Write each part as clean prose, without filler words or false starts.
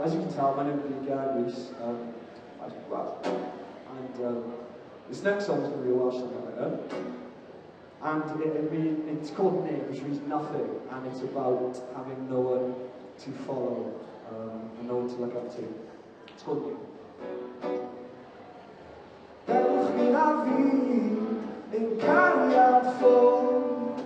as you can tell, my name is Geraint Rees. This next song is going to be a Welsh song I wrote. And it's called Name, which means nothing, and it's about having no one to follow and no one to look up to. It's called Name. Dewch mi na fi ein cariad ffôn,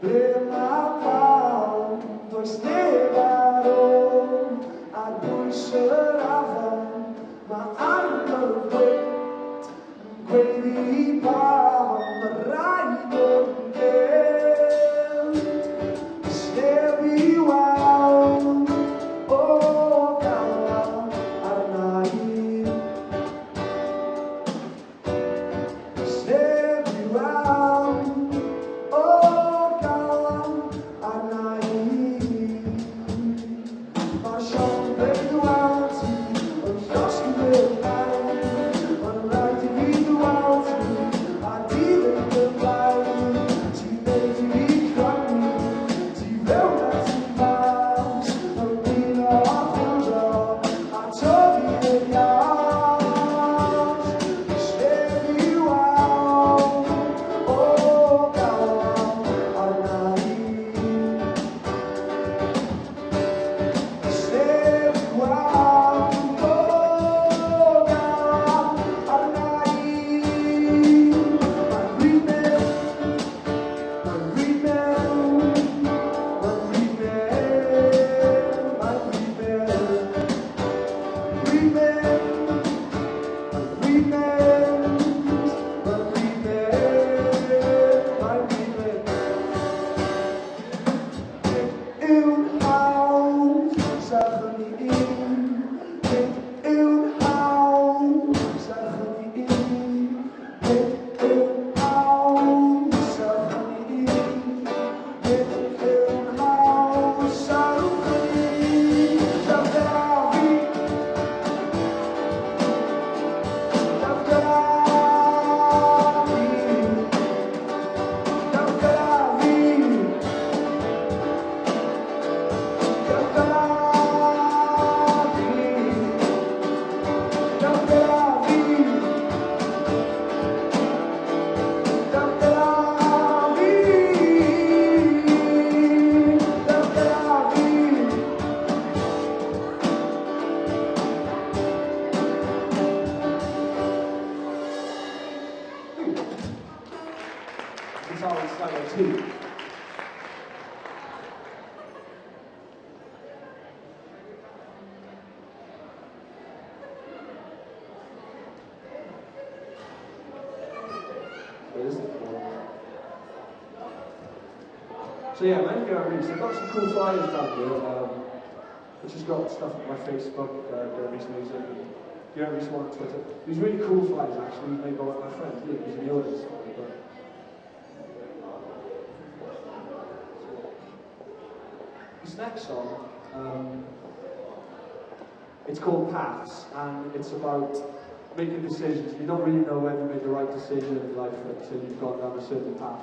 ble ma pawb, does neb ar ôl, a bwys yr afon, ma agor y gwynt, gweiddi pawb, ma rhaid o'r gynt, does neb I weld, o galon arna I. Does neb I weld, o galon arna I. Ma Sean ben weld ti, ond llosgi fel nawr, ma'n rhaid I fi ddweld ti, a di ddim yn blaen. Ti wneud I fi crymu, ti fewn at I faws, ma'n dyn o chwilio, a tofi yn iawn. Does neb I weld, o galon arna I. Does neb I weld, o galon arna I. Ma'n rhy mewn, ma'n rhy mewn, ma'n rhy mewn, ma'n rhy mewn. Rhy mewn, ma'n rhy mewn, ma'n rhy mewn, ma'n rhy mewn. Nid yw'n hawdd serch hynny I. Nid yw'n hawdd serch hynny I. Nid yw'n hawdd serch hynny I. Nid yw'n hawdd serch hynny I. Dewch gyda fi, dewch gyda fi, dewch gyda fi, dewch gyda fi, dewch gyda fi, dewch gyda fi, dewch gyda fi. Guitar and solo too. So yeah, my name's Geraint Rees. I've got some cool flyers down here, which has got stuff on my Facebook, Geraint Rees Music, and Geraint Rees on Twitter. These really cool flyers actually made by one of my friends, Luke, who's in the audience. This next song, it's called Paths, and it's about making decisions. You don't really know whether you made the right decision in life until you've gone down a certain path.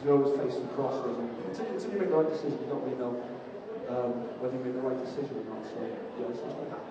You're always facing crossroads, and until you make the right decision, you don't really know whether you made the right decision or not. So, yeah, it's just like that.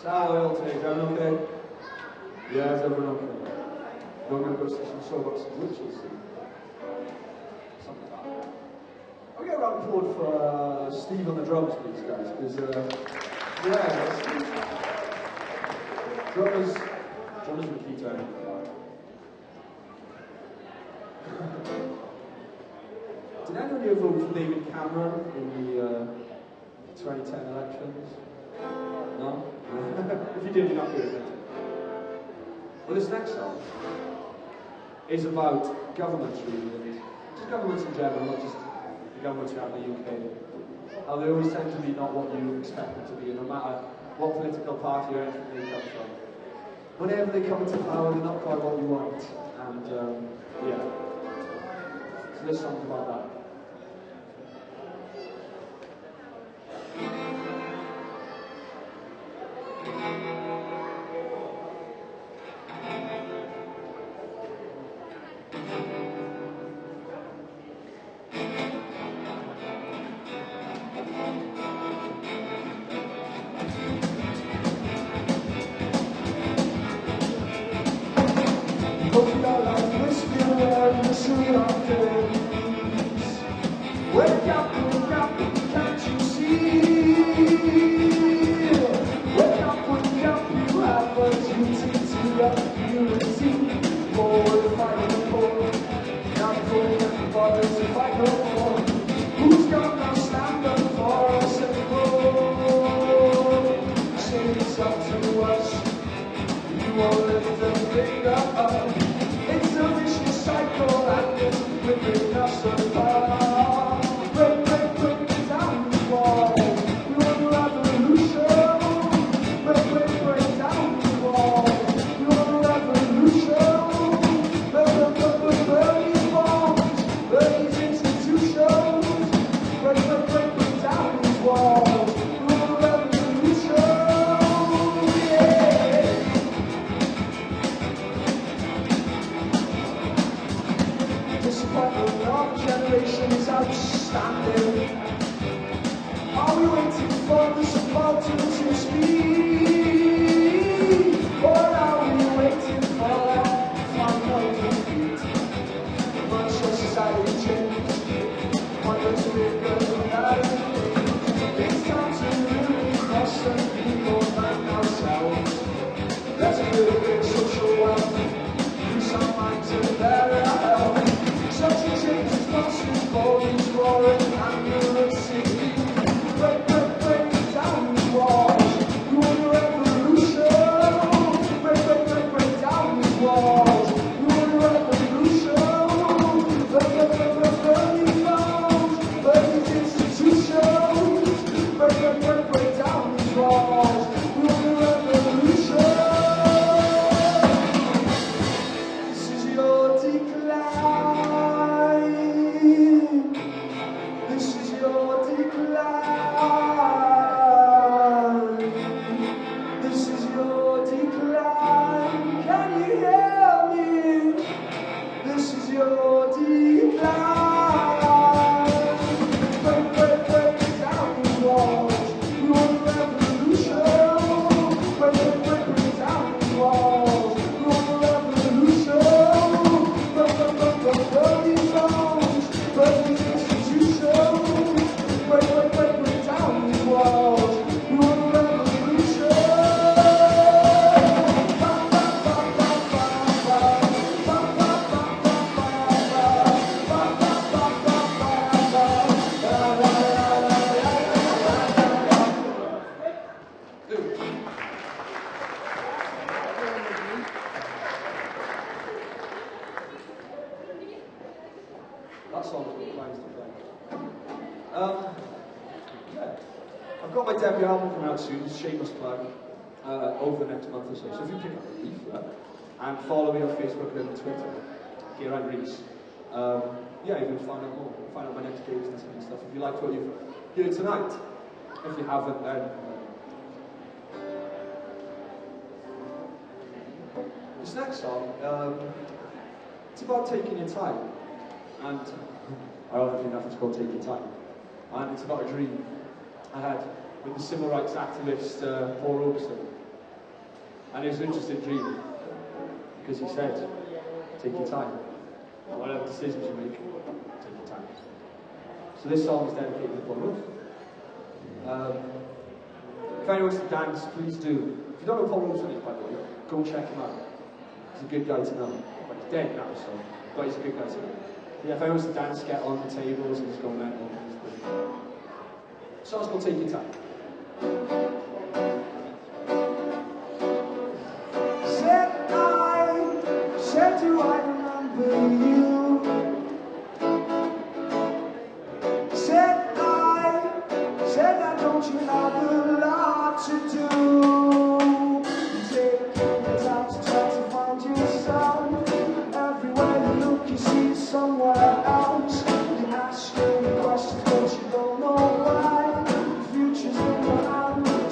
So how are we all today? Is everyone okay? Yeah, is everyone okay? We're going to go see some show about some witches. Something like that. I'll get a round of applause for Steve on the drums, please, guys. Because, yeah, drummers are the key to everything. Did anyone here vote for David Cameron in the 2010 elections? No? If you did, you're not good. Well, this next song is about governments, really, and just governments in general, not just the governments we have in the UK. How they always tend to be not what you expect them to be, and no matter what political party or anything they come from. Whenever they come into power, they're not quite what you want, and yeah. So this song's about that. Over the next month or so. So if you pick up a leaflet and follow me on Facebook and Twitter, Geraint Rees, yeah, you can find out more, find out my next gigs and stuff. If you liked what you've heard tonight, if you haven't, then this next song, it's about taking your time, and ironically enough, it's called Take Your Time, and it's about a dream I had with the civil rights activist Paul Robeson. And it was an interesting dream, because he said, take your time. Whatever decisions you make, take your time. So this song is dedicated to Paul Rhif. If anyone wants to dance, please do. If you don't know Paul Rhif's on it, by the way, go check him out. He's a good guy to know. Well, he's dead now, so, but he's a good guy to know. Yeah, if anyone wants to dance, get on the tables and just go mental. So let's go take your time. Said do I remember you? Said I don't you have a lot to do? Take the time to try to find yourself. Everywhere you look, you see somewhere else. You ask your questions, but you don't know why. The future's in your hand.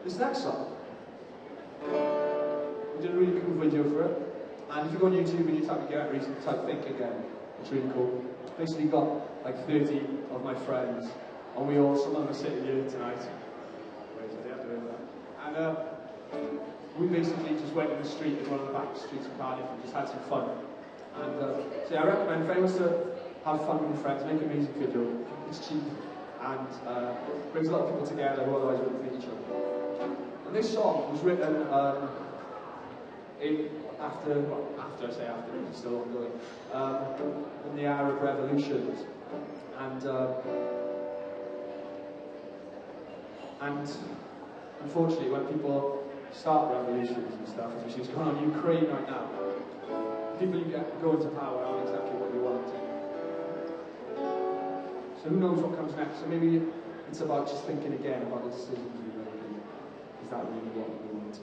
This next song, we did a really cool video for it. And if you go on YouTube and you type in Geraint Rees and type Think Again, it's really cool. Basically got like 30 of my friends, and we all, some of them are sitting here tonight. Wait, so they have to hear that. And we basically just went in the street, in one of the back streets of Cardiff, and just had some fun. And so yeah, I recommend if anyone wants to have fun with your friends, make a music video. It's cheap and brings a lot of people together who otherwise wouldn't meet each other. And this song was written after, it's still ongoing, in the Arab revolutions. And unfortunately, when people start revolutions and stuff, which is going on in Ukraine right now, people who go into power aren't exactly what you want. So who knows what comes next? So maybe it's about just thinking again about the decisions we make. Is that really what we want?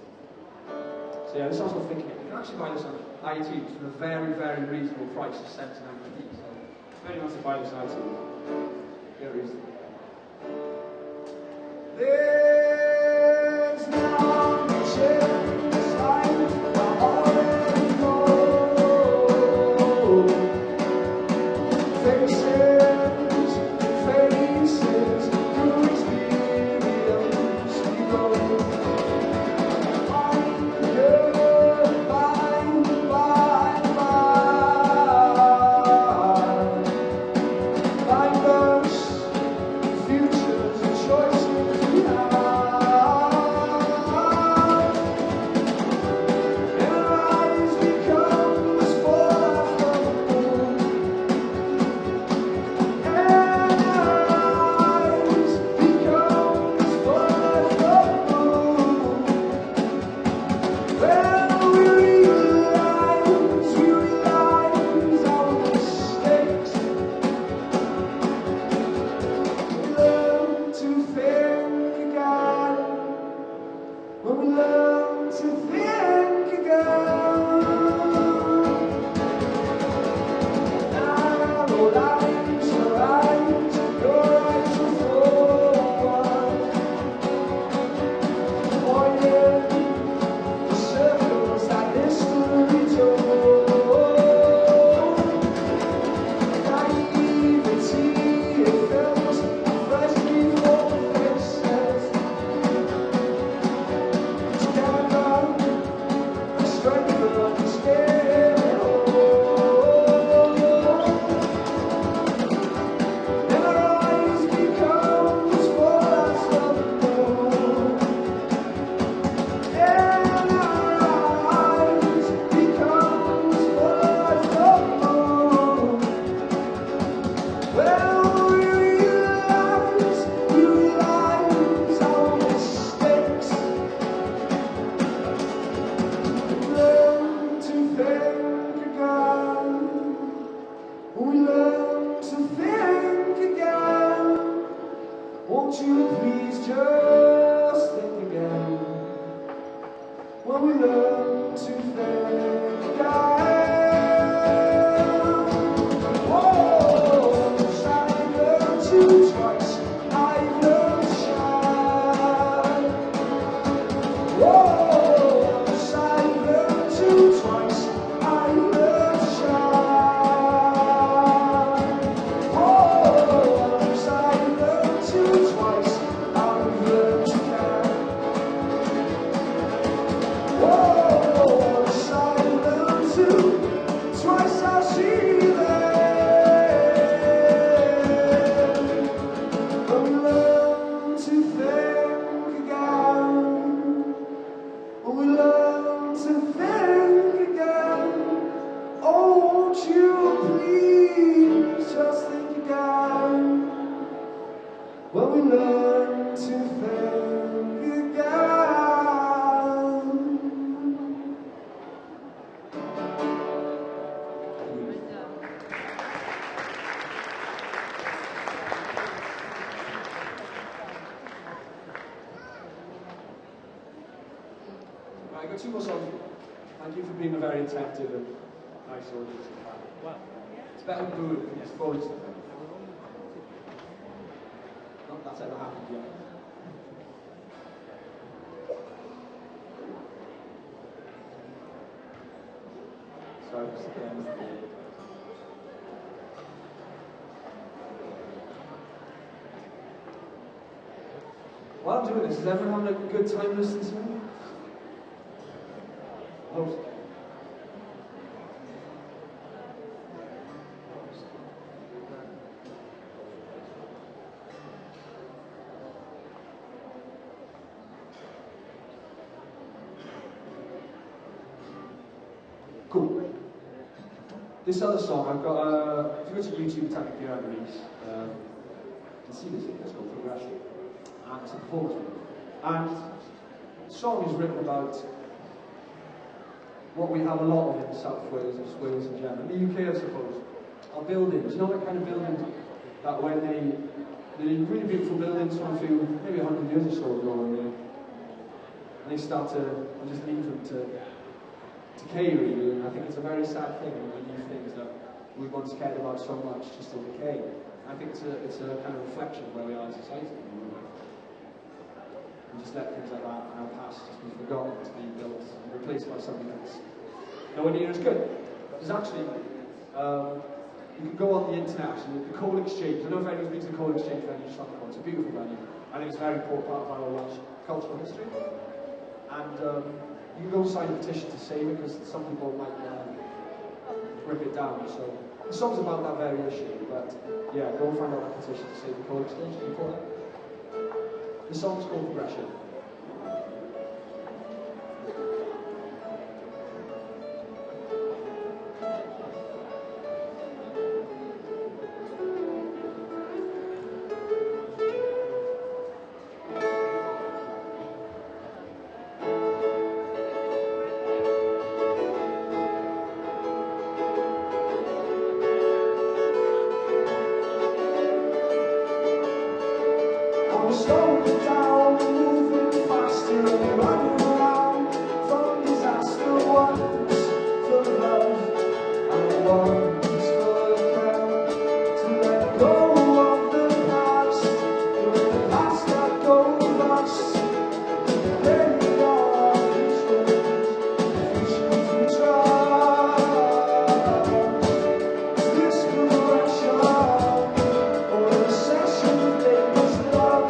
So yeah, this song's called Thinking Again. You can actually buy this on iTunes for a very, very reasonable price of 79p. So if anyone wants to buy this on iTunes, get a reason. There's no chance I already know. Faces, through experience we go. I got two more songs. Thank you for being a very attentive and nice audience. Wow. It's better than booing than just throwing stuff in. Not that that's ever happened yet. While I'm doing this, is everyone having a good time listening to me? Hope so. Cool. This other song, I've got, if you go to YouTube, type in Geraint Rees, you can see this video, it's called Progression. And it's a performance video. And the song is written about what we have a lot of in South Wales, and Wales in general, in the UK I suppose, are buildings. You know that kind of buildings that when they're really beautiful buildings from a few, maybe 100 years or so ago, and they start to just leave them to decay really, and I think it's a very sad thing when we leave things that we once cared about so much just to decay. I think it's a kind of reflection of where we are in society. We just let things like that in our past just be forgotten to be built and replaced by something that's nowhere near as good. There's actually, you can go on the internet actually, the Coal Exchange. I don't know if anyone's been to the Coal Exchange venue, just it's a beautiful venue. I think it's a very important part of our Welsh cultural history. And you can go sign a petition to save it because some people might rip it down. So the song's about that very issue, but yeah, go and find out that petition to save the Coal Exchange. Can you call it? The song's called Progression. Slowing down, moving faster, and running around from disaster ones for love and ones for them. To let go of the past, the past that goes lost. Then we are visions we trust. This progression, or a session of famous love.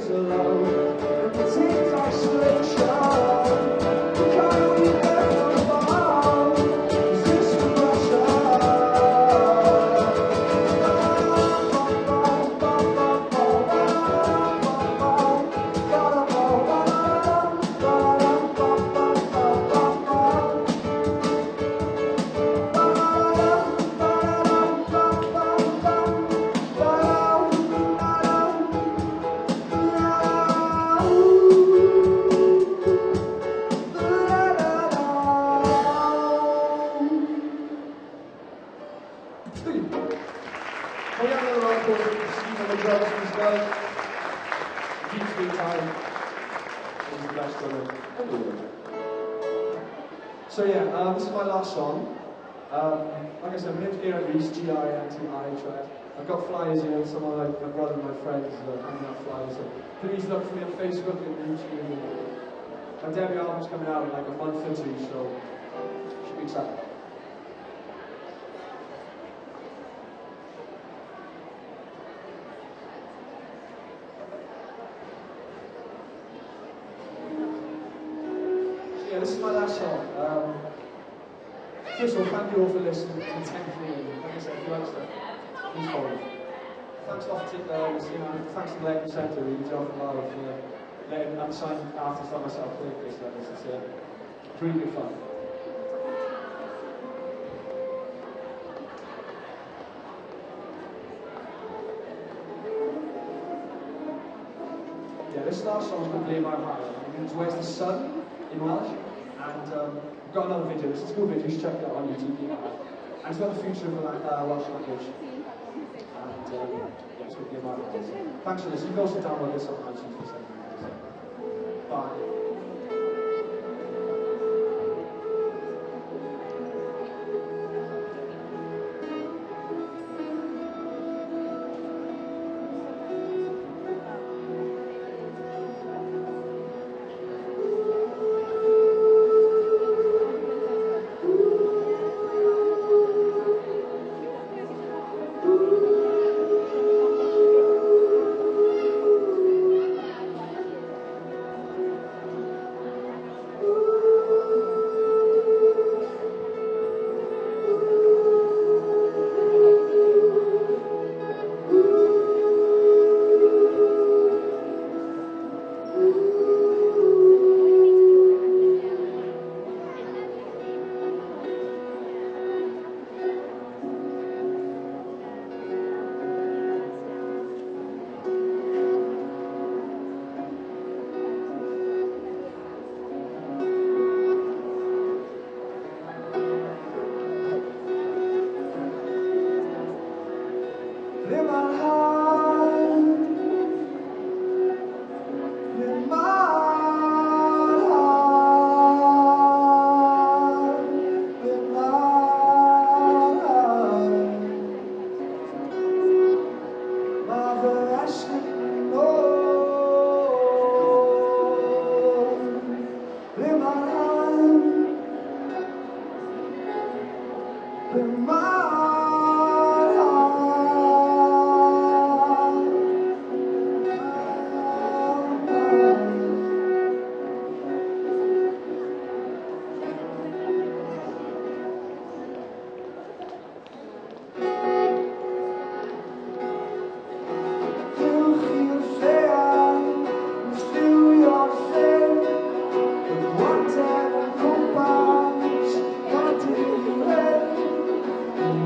things alone. And the things isolation. Can we never fall? Is this the pressure? So yeah, this is my last song. Like I said, my name's Geraint Rees, G-I-N-T-I-H-R-S. I've got flyers here, and some of my brother and my friends are handing out flyers. So please look for me on Facebook and YouTube. My debut album's coming out in like a month or two, so should be exciting. Yeah, this is my last song. First of all, thank you all for listening intently, and like I said, if you like stuff, please follow. Thanks a lot for thanks to the Millennium Centre, really, John and Lara, for letting unsigned artists like myself play this. It's really good fun. Yeah, this last song is called Blame My Heart. It means Where's the Sun in Welsh, and I've got another video. It's a cool video, you should check it out on YouTube. And it's about the future of the Welsh language. And yeah, it's called Blame My Heart. Thanks for this. You can also download this on iTunes for 7 minutes. Bye.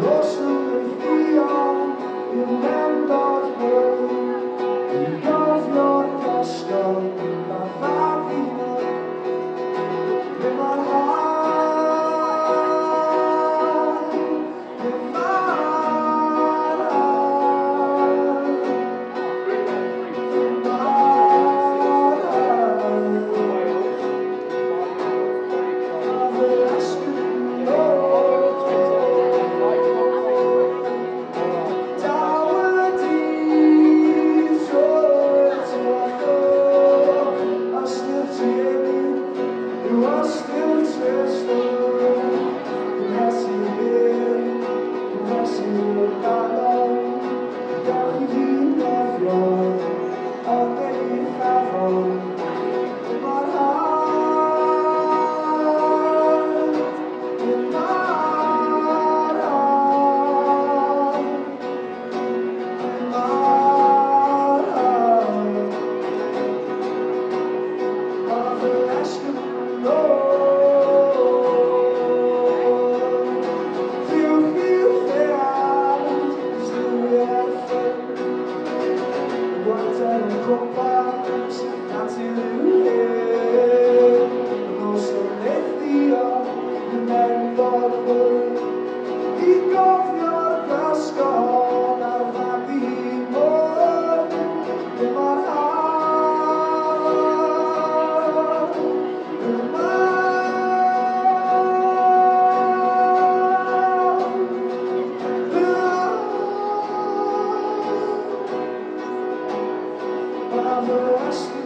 Oh of the West